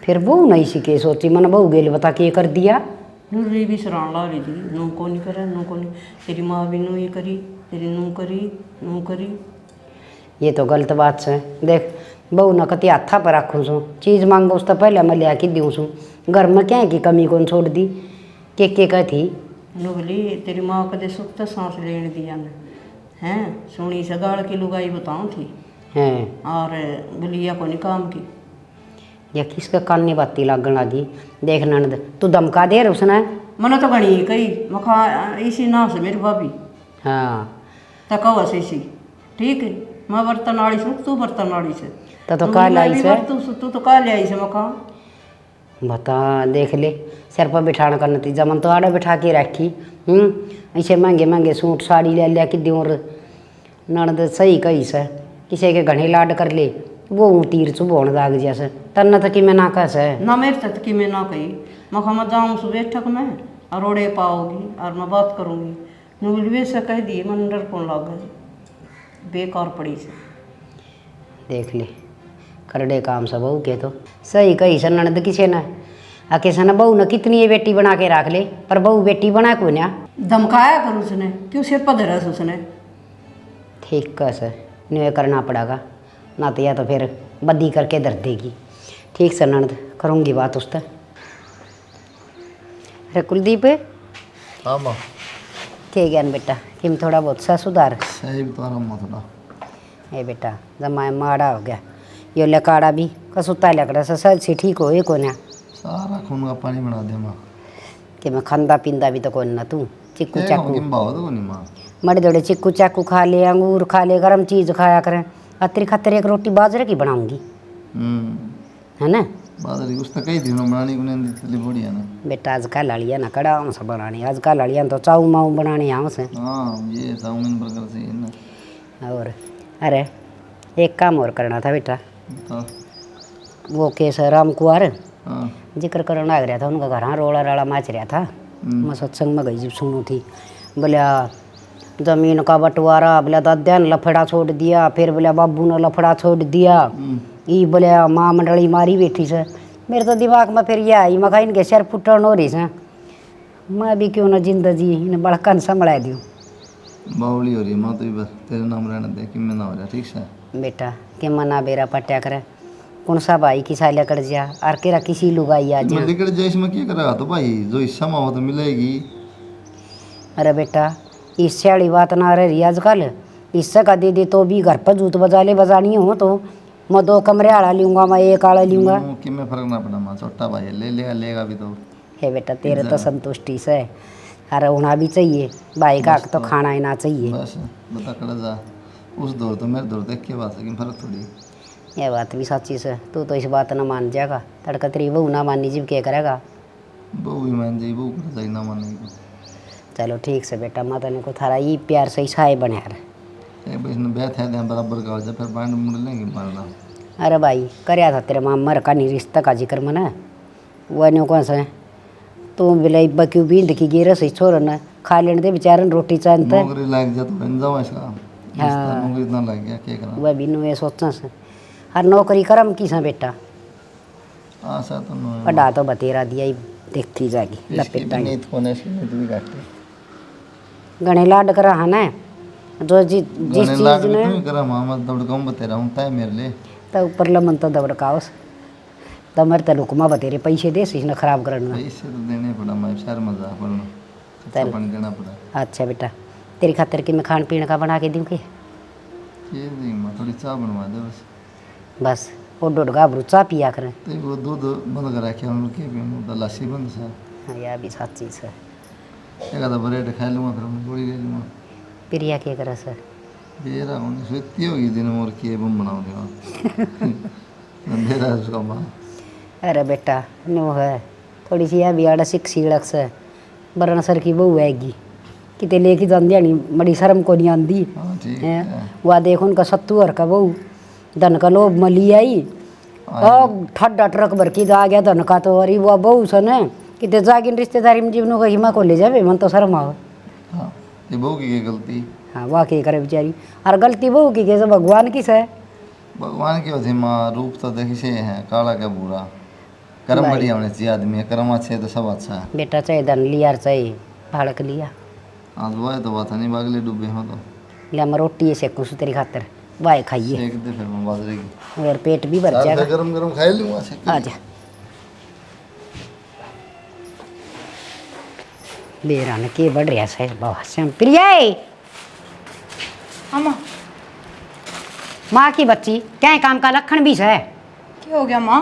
फिर बहू नहीं सीखे सोची, मन बहू गेली बता के कर दिया। नूरी भी सराण ला रही थी, नू को नहीं करे, नू को नहीं, तेरी माँ भी नू ये करी, तेरी नू करी, नू करी। ये तो गलत बात है। देख बहू ना कति हाथा पर रखूँ छूँ, चीज़ मांगो उस तो पहले मैं लिया के दूँ छूँ, घर में क्या है कि कमी कौन छोड़ दी, के कह थी। नू बोली तेरी माँ कदे सुख तो सांस लेने दिया न, हैं सुनी से गाड़ की लुगाई बताऊँ थी हैं और गलिया को नहीं काम की। या किसका कान नहीं बाती लागन लगी। देख ननद तू धमका दे रहा उसने। मन तो घनी कही मखा इसी ना से मेरी भाभी हाँ तकवा से इसी ठीक है, मैं बर्तन आड़ी से तू बर्तन आड़ी से, तो का लाई से तू तो का ले आई से मखा। बता देख ले, सिर पर बिठाने का नतीजा मन तो आड़े बिठा के रखी। ऐसे महंगे महंगे सूट साड़ी ले लिया कि दूर ननद सही कही से, किसी के घने लाड कर ले वो तीर चुभोण लाग जैसे तन्ना तो कि मैं ना कह से ना मेरे तक कि मैं ना कही मखा मैं जाऊँ सुबह बैठक में और रोड़े पाओगी और मैं बात करूँगी। नुगलवे से कह दिए मन डर कौन लाग बेकार पड़ी से। देख ले करड़े काम से बहू के तो सही कही से ननद किसे न आके से न बहू न कितनी ये बेटी बना के रख ले, पर बहू बेटी बना को ना धमकाया कर उसने, क्यों सिर पर धरा उसने, ठीक है सर, नहीं करना पड़ेगा ना, तो या तो फिर बदी करके दर्द देगी। ठीक सर ननद, करूँगी बात उस तक। अरे कुलदीप, हाँ माँ ठीक है न बेटा, कि में थोड़ा बहुत सा सुधार सही बता रहा हूँ थोड़ा। ए बेटा जमा माड़ा हो गया, यो लकाड़ा भी कसुता लकड़ा से सच से ठीक हो को ना, सारा खून का पानी बना दे माँ। कि मैं खांदा पींदा भी तो कौन ना तू। चिक्कू चाकू भाव तो नहीं माँ। मड़े दौड़े चिक्कू चाकू खा ले, अंगूर खा ले, गर्म चीज़ खाया करें। अतरी खतर एक रोटी बाजरे की बनाऊंगी, है ना बादल उस तक कई दिनों बनानी को नहीं तली बढ़िया ना। बेटा आजकल लड़िया ना कड़ा से बनानी, आजकल लड़िया तो चाऊ माऊ बनानी यहाँ से। हाँ ये चाउमीन बर्गर से है ना। और अरे एक काम और करना था बेटा, हाँ वो केस राम कुआर हाँ जिक्र करना आ रहा था, उनका घर हाँ रोड़ा राड़ा माच रहा था। मैं सत्संग में गई जब सुनू थी, बोला जमीन का बंटवारा, बोला दादा ने लफड़ा छोड़ दिया, फिर बोला बाबू ने लफड़ा छोड़ दिया, ये बोले माँ मंडली मारी बैठी से। मेरे तो दिमाग में फिर यह आई, मैं इनके सिर फुटन हो रही से, मैं भी क्यों ना जिंदगी इन्हें बड़कन संभला दूँ। बावली हो रही है माँ, तो बस तेरे नाम रहने दे कि मैं ना हो रहा। ठीक है बेटा कि मना बेरा पट्या करे, कौन सा भाई की साले कर जा और केरा किसी लुगाई आ जा। लेकर जाए इसमें क्या करेगा तो भाई, जो हिस्सा में हो तो मिलेगी। अरे बेटा इससे वाली बात ना रही आजकल, इससे का दे दे तो भी घर पर जूत बजा ले, बजानी हो तो मैं 2 कमरे आड़ा लूँगा, मैं 1 आड़ा लूँगा। कि मैं फर्क ना पड़ा माँ, छोटा भाई ले लेगा लेगा भी तो। हे बेटा तेरे तो संतुष्टि से, अरे होना भी चाहिए, भाई का हक तो खाना ही ना चाहिए। बस बता कर जा, उस दौर तो मेरे दौर देख के बात है कि फर्क थोड़ी। ये बात भी सच्ची से, तू तो इस बात ना मान जाएगा, तड़का तेरी बहू ना मानी जीव क्या करेगा। बहू भी मान जाए, बहू कर जाए ना माने को। चलो ठीक से बेटा, मैं तेने को थारा ये प्यार से छाए बने रहे। एक बस ने बैठ है बराबर का हो जाए, फिर बांड मुड़ लेंगे मारना। अरे भाई करया था तेरे मामर का नहीं रिश्ता का जिक्र मना, वह न्यू कौन सा तू बिलाई बक्यू बींद की गिर से छोर न खा लेने दे बेचारन रोटी चांद नौकरी लग जाए तो बन जाओ इसका। नौकरी इतना लग गया क्या करा। वह भी नुए सोचना से, हर नौकरी करम की सा बेटा, आशा तो नहीं पढ़ा तो बतेरा दिया ही देखती जाएगी इसकी लपेटा नीत कोने से नीत भी काटते गणे लाड करा है ना, जो जिस चीज ने नहीं करा मामा दौड़ कम बतेरा हूं तय मेरे लिए तो ऊपर लमन तो दबड़काओस तो मर तो रुकमा बतेरे पैसे दे सी न खराब करना। पैसे तो देने पड़ा मैं शहर मजा पड़ना चल। पानी देना पड़ा। अच्छा बेटा तेरी खातिर कि मैं खान पीने का बना के दूँ कि ये नहीं माँ, थोड़ी चाय बनवा दे बस। बस वो डोड गाभरू चा पिया करें। तो वो दूध बंद करा के हम लोग के भी तो लस्सी बंद सा हाँ यह भी सात चीज़ है। एक आधा ब्रेड खा लूँगा फिर मैं गोली ले लूँगा। प्रिया क्या करे सर, बेरा होने सोती होगी दिन मोर के बम बनाओ देवा बेरा उसका माँ। अरे बेटा नो है थोड़ी सी यह भी आड़ा सिक सीड़क से बरना सर की बहू आएगी कितने लेके जान दिया नहीं बड़ी शर्म को नहीं आंदी हाँ ठीक है। है। वह देखो उनका 70 का बहू धन का लोभ मली आई अब ठड्डा ट्रक भर के आ गया धन का तो अरे वह बहू सन है कितने जागिन रिश्तेदारी में जीवनों का हिमा को ले जावे मन तो शर्म आओ। हाँ ये बहू की क्या गलती। हाँ वाह के करे बेचारी और गलती बहू की कैसे भगवान की है। भगवान की होती माँ रूप तो देखी से है काला क्या बुरा कर्म बढ़िया होने चाहिए आदमी कर्म अच्छे है तो सब अच्छा है। बेटा चाहे धन लिया चाहे भाड़क लिया आज वो है तो बात नहीं बागले डूबे हो तो लिया मैं रोटी सेकूँ सु तेरी खातिर वाह खाइए एक दे फिर मैं बाजरे की और पेट भी भर जाएगा। गरम गरम खा लूँगा सेक आ जा बेरा ने के बढ़ रहा है बाबा श्याम प्रिया अम्मा माँ की बच्ची क्या काम का लक्षण भी है। क्या हो गया माँ?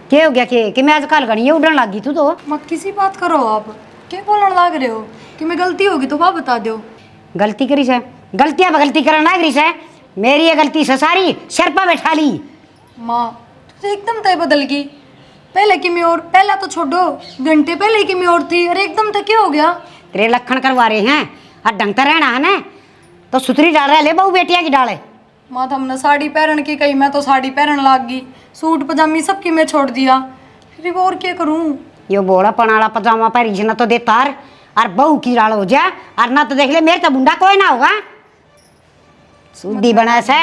क्या हो गया कि मैं आजकल घनी उड़न लगी तू तो मत किसी बात करो आप, क्या बोलने लग रहे हो कि मैं गलती होगी तो बात बता दो। गलती करी है गलतियाँ गलती करना करी है मेरी ये गलती से सारी सर पर बैठा ली। माँ तू तो एकदम तय बदल गई, पहले की मैं और पहला तो छोड़ो घंटे पहले की मैं और थी और एकदम तक क्या हो गया। तेरे लक्षण करवा रहे हैं और ढंग से रहना है ना तो सुथरी डाल रहा ले बहू बेटिया की डाले। माँ तो हमने साड़ी पहन की कही, मैं तो साड़ी पहन लाग गई, सूट पजामी सबकी मैं छोड़ दिया, फिर और क्या करूँ। यो बोला पनाड़ा पजामा पहरी ना तो दे तार और बहू की डाल हो जा और ना तो देख ले मेरे तो बुंडा कोई ना होगा सुधी बना से।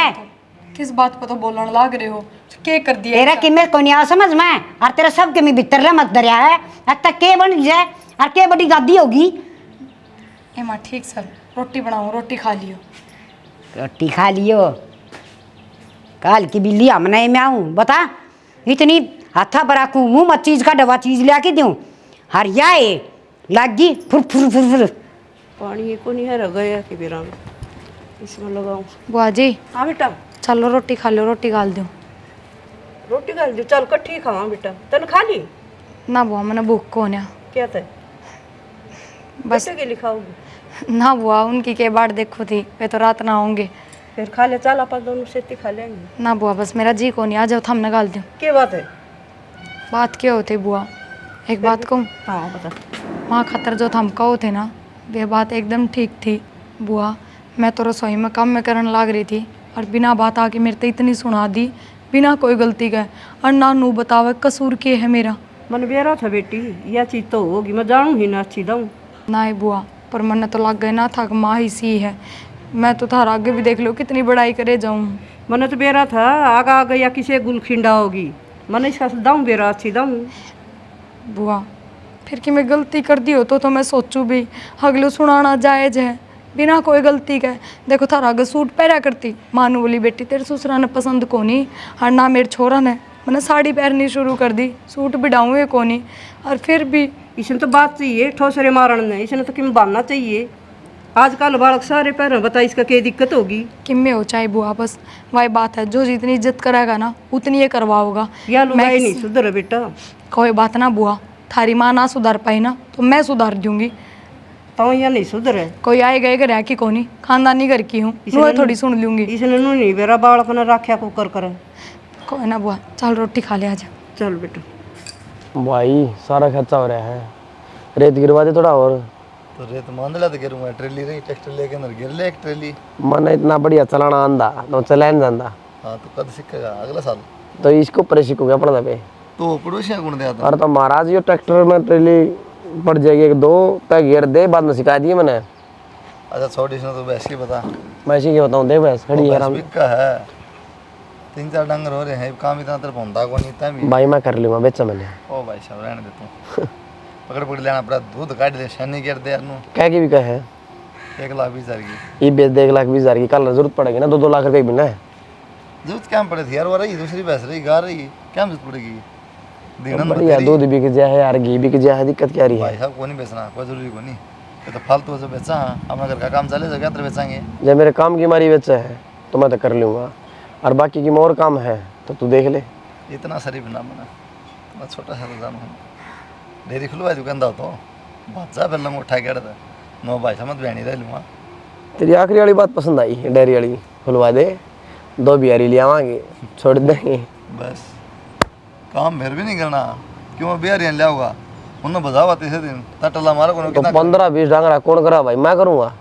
किस बात पर तो बोलने लग रहे हो, क्या कर दिया तेरा ऐसा? कि मैं को नहीं आ समझ में और तेरा सब के मैं भीतर रे मत दरिया है अब तक के बन जाए और के बड़ी दादी होगी। ए माँ ठीक सर रोटी बनाऊँ, रोटी खा लियो। रोटी खा लियो। काल की बिल्ली हमने मैं आऊँ बता, इतनी हाथा बराकू मुँह मत चीज का डबा चीज ला के दूँ हरिया है लागी फुर फुर फुर फुर। पानी को नहीं है रह गया कि बिरा में इसमें लगाऊं। बुआ जी हाँ बेटा चलो रोटी खा लो, रोटी गाल दूँ। रोटी खा ली चल कट्ठी खावा बेटा तन खा ली ना बुआ मैंने भूख को ना क्या था बस के लिए खाओगी ना बुआ उनकी के बाट देखो थी वे तो रात ना होंगे। फिर खा ले चल अपन दोनों सेती खा लेंगे। ना बुआ बस मेरा जी को नहीं, आ जाओ थमने गाल दूँ। क्या बात है? बात क्या होती बुआ, एक बात कहूँ। हाँ बता। माँ खतर जो थम कहो थे ना वे बात एकदम ठीक थी बुआ। मैं तो रसोई में काम में करने लाग रही थी और बिना बात आके मेरे तो इतनी सुना दी बिना कोई गलती के, और ना नू बतावे कसूर के है मेरा। मन बेरा था बेटी यह चीज़ तो होगी मैं जानू ही ना अच्छी दाऊँ ना ही बुआ पर मन तो लग गए ना था कि माँ ही सी है। मैं तो थारा आगे भी देख लो कितनी बड़ाई करे जाऊँ। मन तो बेरा था आगा आगे या किसी गुल खिंडा होगी मन इसका दाऊँ बेरा अच्छी दाऊँ। बुआ फिर कि मैं गलती कर दी हो तो मैं सोचूं भी अगले सुनाना जायज़ है बिना कोई गलती के। देखो थारा आगे सूट पहरा करती, मानू बोली बेटी तेरे ससुरा ने पसंद को नहीं और ना मेरे छोरा ने, मैंने साड़ी पहननी शुरू कर दी, सूट बिडाऊँ को नहीं। और फिर भी इसने तो बात चाहिए ठोसरे मारण ने, इसने तो किम बांधना चाहिए। आजकल बालक सारे पैर बता इसका क्या दिक्कत होगी। किम में हो चाहे बुआ बस वही बात है, जो जितनी इज्जत करेगा ना उतनी ये करवाओगा। या लुगाई नहीं सुधर बेटा। कोई बात ना बुआ, थारी माँ ना सुधार पाई ना तो मैं सुधार दूंगी। तो या नहीं सुधर है कोई आए गए घर की कोनी, खानदानी घर की हूँ थोड़ी सुन लूंगी। इसने नू नहीं बेरा बालक ने राख्या को कर करे। कोई ना बुआ चल रोटी खा ले आजा। चल बेटा। भाई सारा खर्चा हो रहा है, रेत गिरवा दे थोड़ा और। तो रेत मांदला तो गिरूंगा, ट्रेली रही ट्रैक्टर लेके अंदर गिर ले एक ट्रेली। मन इतना बढ़िया चलाना आंदा तो चला नहीं जाता, हाँ तो कद सीखेगा अगला साल। तो इसको ऊपर सीखोगे अपना पे। तो पड़ोसियाँ गुण दिया था। और तो महाराज ये ट्रैक्टर में ट्रेली पड़ जाएगी एक दो तक घेर दे, बाद में सिखा दिए मैंने। अच्छा छोटी इसने तो भैंस की बता। मैं इसी के बताऊँ, देख भैंस खड़ी है भैंस आराम। बिक्का है, 3-4 डंगर हो रहे हैं, काम इतना तरफ होता को नहीं था भी। भाई मैं कर लूँगा बेचा मैंने। ओ भाई साहब रहने दे तू। पकड़ पकड़ लेना पूरा दूध काट ले शनि कर दे यार नू। क्या की भी कहे 1,20,000 की। ये बेच दे 1,20,000 की, कल जरूरत पड़ेगी ना 2-2 लाख रुपए की भी ना। जरूरत क्या पड़े थी यार, वो रही दूसरी भैंस रही गा रही, क्या जरूरत पड़ेगी। दीनन बढ़िया दूध बिक जाए यार, घी बिक जाए, दिक्कत क्या रही है। भाई साहब को नहीं बेचना, कोई जरूरी को नहीं, ये तो फालतू से बेचा। अपना घर का काम चले जाएगा तो बेचेंगे। जब मेरे काम की मारी बेचा है तो मैं तो कर लूँगा, और बाकी की मोर काम है तो तू देख ले। इतना शरीफ ना बना, मैं छोटा सा तो जानू डेरी खुलवा दुकानदार तो बादशाह फिर लंग उठा के नो भाई साहब मत बहनी रह लूँगा। तेरी आखिरी वाली बात पसंद आई, डेयरी वाली खुलवा दे, 2 बिहारी ले आवांगे, छोड़ देंगे। बस काम फिर भी नहीं करना, क्यों बिहारियाँ ले आऊँगा उन्होंने बजावा तीसरे दिन तटला मारा को तो 15-20 डांगरा कौन करा भाई, मैं करूँगा।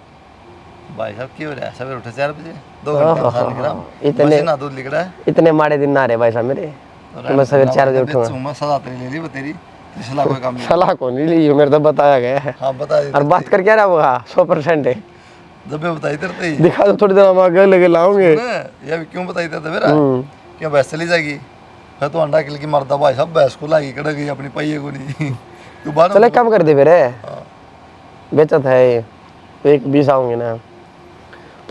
भाई साहब क्यों रहा है, सवेरे उठे 4 बजे 2 घंटे बाहर निकला, इतने ना दूध लिख रहा है। इतने माड़े दिन ना रहे भाई साहब मेरे, तो मैं सवेरे 4 बजे उठूँगा। मैं सदा तेरी ले ली वो तेरी सलाह कोई काम नहीं। सलाह को नहीं ली, मेरे तो बताया गया है। हाँ बता दी और बात कर क्या रहा वो 100% है, जब भी बताई तेरे ही दिखा दो थोड़ी देर हम आगे लगे लाऊंगे। ये भी क्यों बताई थे मेरा, क्यों भैंस चली जाएगी फिर तो अंडा किल की मरता भाई साहब, भैंस को लागी कड़ गई अपनी पहिए को नहीं। तू बाहर चले काम कर दे फिर, बेचत है ये 1-20 आऊंगे ना,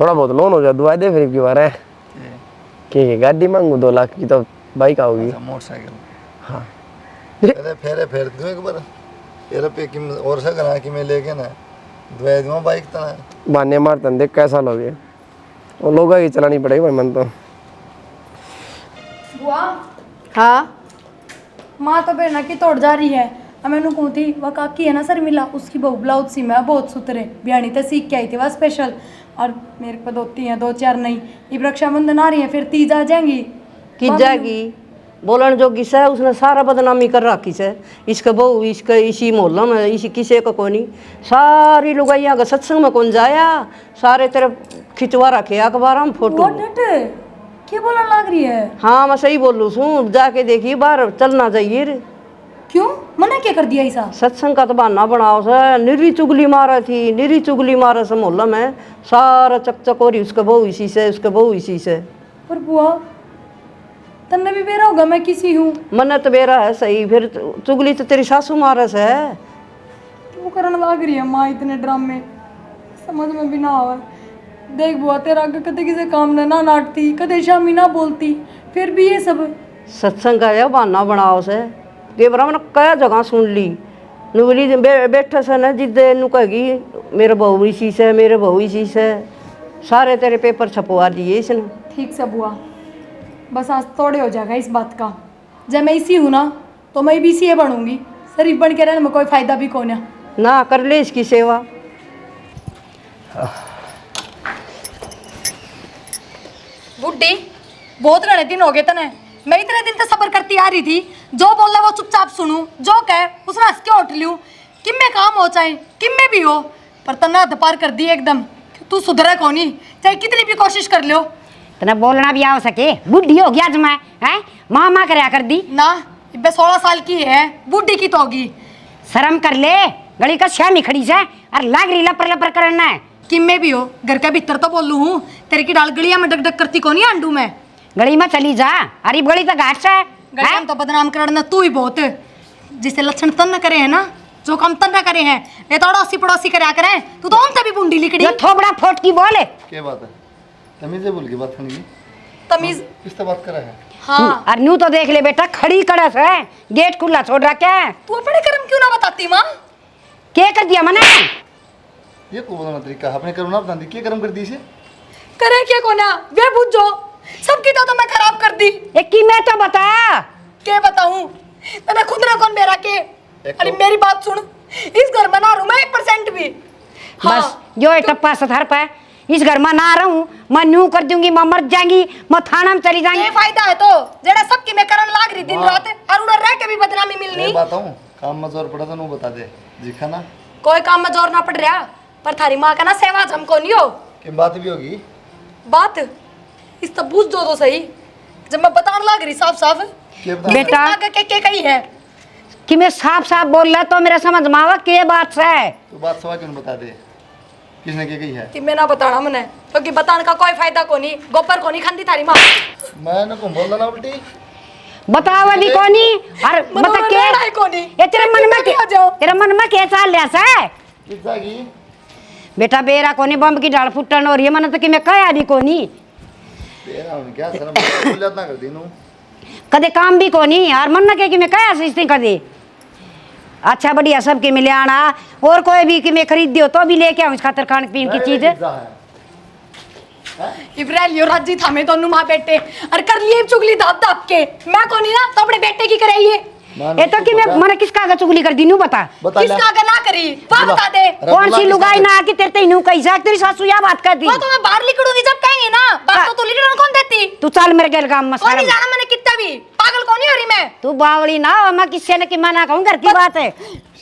थोड़ा बहुत लोन हो जाए दुआ दे फिर की बार है कि गाड़ी मांगू 2 लाख की तो बाइक आओगी। मोटरसाइकिल हाँ अरे फेरे फेर दूं एक बार तेरे पे कि और से करा कि मैं लेके ना दुआ दूं बाइक तना बहाने मारते देख कैसा लोगे, वो लोग ही चलानी पड़ेगी भाई मन तो। बुआ हाँ माँ तो बेरना की तोड़ जा रही है। अब मैंने कहूँ थी वह काकी है ना सर मिला उसकी बहू ब्लाउज सी मैं बहुत सुथरे बियानी तो सीख के आई थी वह स्पेशल, और मेरे को 2-3 हैं 2-4 नहीं। ये रक्षाबंधन आ रही है फिर तीज आ जाएंगी की जाएगी बोलन जोगी से उसने सारा बदनामी कर रखी से, इसका बहू इसका इसी मोहल्ला में इसी किसी का कोई नहीं, सारी लुगाइयाँ का सत्संग में कौन जाया, सारे तरफ खिंचवा रखे अखबार हम फोटो। क्या बोलने लग रही है। हाँ मैं सही बोलूँ हूँ, जाके देखिए बाहर चलना चाहिए रे। क्यों मना क्या कर दिया ऐसा। सत्संग का तो बहाना बनाओ से, निरी चुगली मारा थी, निरी चुगली मारा से मोहल्ला में सारा चकचक हो रही, उसका बहू इसी से उसका बहू इसी से। पर बुआ तन्ने भी बेरा होगा मैं किसी हूँ। मन तो बेरा है सही, फिर चुगली तो तेरी सासू मारस है। क्यों करने लग रही है माँ इतने ड्रामे, समझ में भी ना आवे। देख बुआ तेरा आगे कदे किसी काम ना नाटती कदे शामी ना बोलती फिर भी ये सब सत्संग का यह बहाना बनाओ से के बरा मैंने कई जगह सुन ली नुबली बैठे से न जिदे नु कहेगी मेरे बहू इसी से मेरे बहू इसी से सारे तेरे पेपर छपवा दिए इसने। ठीक से बुआ बस आज थोड़े हो जाएगा इस बात का। जब मैं इसी हूँ ना तो मैं भी इसी बनूंगी। शरीफ बन के रहने में कोई फायदा भी कौन है। ना कर ले इसकी सेवा। बुड्ढी बहुत रहे दिन हो गए तने। मैं इतने दिन तक सबर करती आ रही थी। जो बोल वो चुपचाप सुनूं जो कहे उसने हंस के उठ लूं कि मैं काम हो चाहे कि मैं भी हो पर तना हद पार कर दी एकदम। तू सुधरे कोनी चाहे कितनी भी कोशिश कर लो। तना बोलना भी आ सके बुढ़ी हो गया आज मैं है माँ माँ करया कर दी ना इब्बे 16 साल की है बुड्ढी की तो होगी। शर्म कर ले गली का श्यामी खड़ी से और लाग रही लपर लपर करना है कि मैं भी हो घर के भीतर तो बोलू हूँ तेरे की डाल गलिया में डक डक करती कोनी आंडू में। गली में चली जा अरे गली तो घाट से गलिया में तो बदनाम करना तू ही बहुत जिसे लक्षण तन न करे है ना जो काम तन न करे हैं ये तो अड़ोसी पड़ोसी करया करे। तू तो उनसे भी बूंदी लिकड़ी। ये थोबड़ा फोट की बोले क्या बात है तमीज़ बोल के बात करनी तमीज किस तरह बात करा है। हाँ और न्यू तो देख ले बेटा खड़ी कड़स है गेट खुला छोड़ रखा है तू अपने कर्म क्यों ना बताती माँ। क्या कर दिया मना ये को बताना तरीका है अपने कर्म ना बता दी क्या कर्म कर दी इसे करे क्या कोना वे बुझो सबकी तो मैं खराब कर दी। एक की मैं तो बता क्या बताऊं तने खुद ना कौन मेरा के। अरे तो- मेरी बात सुन इस घर में ना रहूं मैं 1% भी। हाँ, बस जो है टप्पा सथर पे इस घर में ना रहूं मैं न्यू कर दूंगी मैं मर जाएंगी मैं थाना में चली ये जाएंगी। फायदा है तो जेड़ा सबकी मैं करन लाग रही दिन वाह। रात और उधर रह के भी बदनामी मैं मिलनी। बताऊं काम में जोर पड़ा था नो बता दे जीखा ना कोई काम में जोर ना पड़ रहा पर थारी माँ का ना सेवा हमको नहीं हो। कि बात भी होगी बात इस तब बुझ दो तो सही जब मैं बताने लाग रही साफ साफ क्या बता बेटा आगे के कही है कि मैं साफ साफ बोल रहा तो मेरा समझ में आवा के बात से है तो बात सवा क्यों बता दे किसने क्या कही है कि मैं ना बताना मने क्योंकि बताने का कोई फायदा को नहीं गोबर को नहीं खाती थारी माँ। मैं ना को बोल देना उल्टी बताओ अभी कोनी और बता के कोनी ये तेरे मन में तेरे मन में क्या चाल लिया से कितना की बेटा बेरा कोनी बम की डाल फुटन और ये मन तो कि मैं कहा भी कोनी तेरा उन क्या शर्म भूल जाता कर दी नू कदे काम भी कोनी यार मन ना कि मैं कहा सोचती कदे अच्छा बढ़िया सबके मिले आना और कोई भी कि मैं खरीद दियो तो भी लेके आऊँ इस खातर खाने पीने की चीज इब्राहिम राजी था मैं दोनों माँ बेटे और कर लिए चुगली दाप दाप के मैं कोनी ना तो अपने बेटे की कराइए। ये तो कि मैं मन किसका आगे चुगली कर दी नू बता किसका आगे ना करी वह बता दे। कौन सी लुगाई ना कि तेरे तेनू कैसा तेरी सासू या बात कर दी वो तो मैं बाहर लिखड़ूंगी जब कहेंगे ना बात तो तू लिखड़न कौन देती। तू चल मेरे घर काम में कौन नहीं जाना मैंने कितना भी पागल कौन नहीं हो रही मैं। तू बावली ना हो, मैं किससे न कि मना कहूँ घर की बात है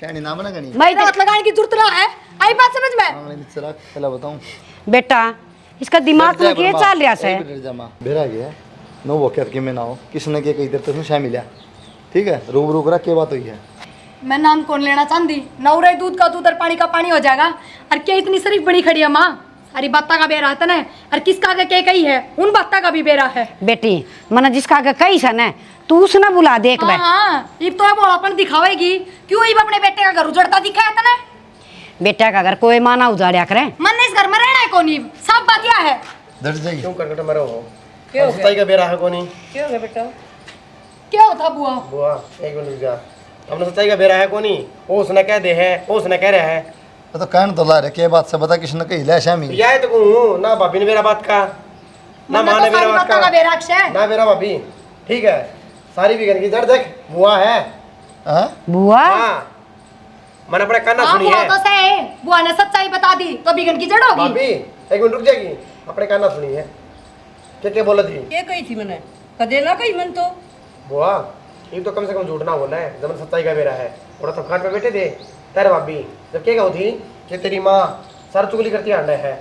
शैनी नाम ना गनी मैं हाथ लगाने की जरूरत ना है आई बात समझ में। मामले नीचे रख पहला बताऊं बेटा इसका दिमाग में क्या चल रहा है बेरा गया नो वो क्या कि मैं ना हो किसने क्या कही देर तक शाम मिला ठीक है रूब रूब रख के बात हुई है मैं नाम कौन लेना चाहती नौरे दूध का दूध और पानी का पानी हो जाएगा और क्या इतनी शरीफ बड़ी खड़ी है माँ सारी बाता का बेरा है ना और किसका आगे क्या कही है उन बाता का भी बेरा है। बेटी मन जिसका आगे कही सन है तू उसने बुला देख बे हाँ ये तो बोलापन दिखावेगी क्यों ये अपने बेटे का घर उजड़ता दिखा है ना। बेटा का घर कोई माना उजाड़िया करे मन ने इस घर में रहना है कौन सब बात यह है। डर जाएगी क्यों करकट मरो हो सताई का बेरा है कोनी क्या हो गया बेटा क्या होता बुआ। बुआ एक मिनट रुक जा हमने सच्चाई का बेरा है कोनी वो उसने कह दे है वो उसने कह रहा है तो कहने तो ला रहे क्या बात से बता किसने कही ले शामी यह तो कहूँ ना भाभी ने मेरा बात का ना माँ ने मेरा बात का का बेरा अक्षय ना मेरा भाभी ठीक है सारी बिगन की जड़ देख बुआ है हाँ बुआ हाँ मैंने अपने काना हाँ सुनी बुआ है तो सही बुआ ने सच्चाई बता दी तो बिगन की जड़ होगी। भाभी एक मिनट रुक जाएगी अपने काना सुनी है क्या बोला थी क्या कही थी मैंने कदे ना कही मन तो बुआ ये तो कम से कम झूठ ना बोला है जब सच्चाई का बेरा है थोड़ा तो खाट पे बैठे थे तेरे भाभी जब क्या कहू थी कि तेरी माँ सर चुगली करती आंडे है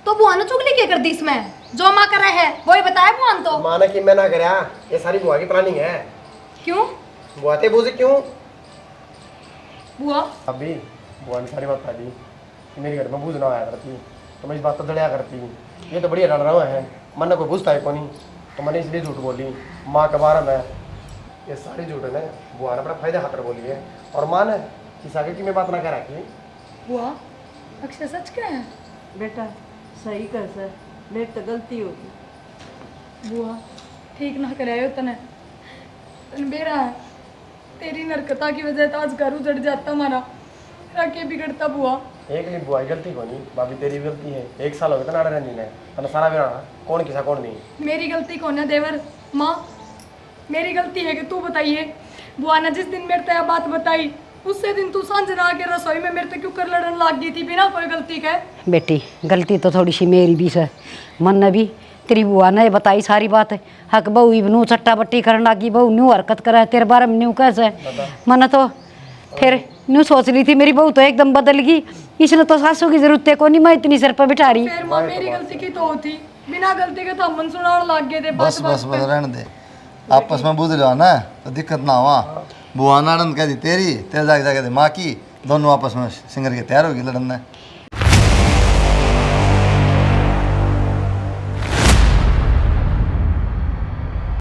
तो बुआ ने चुगली क्या कर दी इसमें जो माँ कर रहे हैं वही बताया बुआ ने तो। माँ ने कि मैं ना करा ये सारी बुआ की प्लानिंग है क्यों बुआ ते बूझे क्यों बुआ अभी बुआ ने सारी बात बता दी कि मेरे घर में बूझ ना आया करती तो मैं इस बात पर दड़िया करती ये तो बढ़िया लड़ रहा है मन ने कोई बुझता है कौन तो मैंने इसलिए झूठ बोली माँ के बारे में ये सारी झूठ है ना बुआ ने अपना फायदा खातर बोली है और माँ ने इस आगे की मैं बात ना करा कि बुआ अक्षय सच क्या है बेटा सही कर सर, मेरी तो गलती होगी। बुआ ठीक ना करायो तने तन बेरा है तेरी नरकता की वजह से आज घर उजड़ जाता हमारा राके बिगड़ता बुआ। एक नहीं बुआ गलती को नहीं भाभी तेरी गलती है। 1 साल हो गया ना रहने ने तने सारा बेरा कौन किसा कौन नहीं। मेरी गलती कौन है देवर माँ? मेरी गलती है कि तू बताइए। बुआ ने जिस दिन मेरे ते बात बताई उससे दिन तू सांझ रहा के रसोई में मेरे ते क्यों कर लड़न लग गई थी बिना कोई गलती के। बेटी गलती तो थोड़ी सी मेरी भी है। मन ने भी तेरी बुआ ने बताई सारी बात। हक बहू नू चट्टा बट्टी करने लगी, बहू न्यू हरकत करे तेरे बारे में न्यू कैसे। मन तो फिर न्यू सोच ली थी मेरी बहू तो एकदम बदल गई। इसने तो सासू की जरूरत है को नहीं, मैं इतनी सिर पर बिठा रही। फिर माँ मेरी गलती की तो होती बिना गलती के तो हम सुनाने लग गए थे। बस बस बस रहने दे, आपस में बुझ लो ना तो दिक्कत ना हुआ। बुआ नाड़न कह दी तेरी, तेरे जाके जाके दे माँ की, दोनों आपस में सिंगर के तैयार होगी लड़न ने।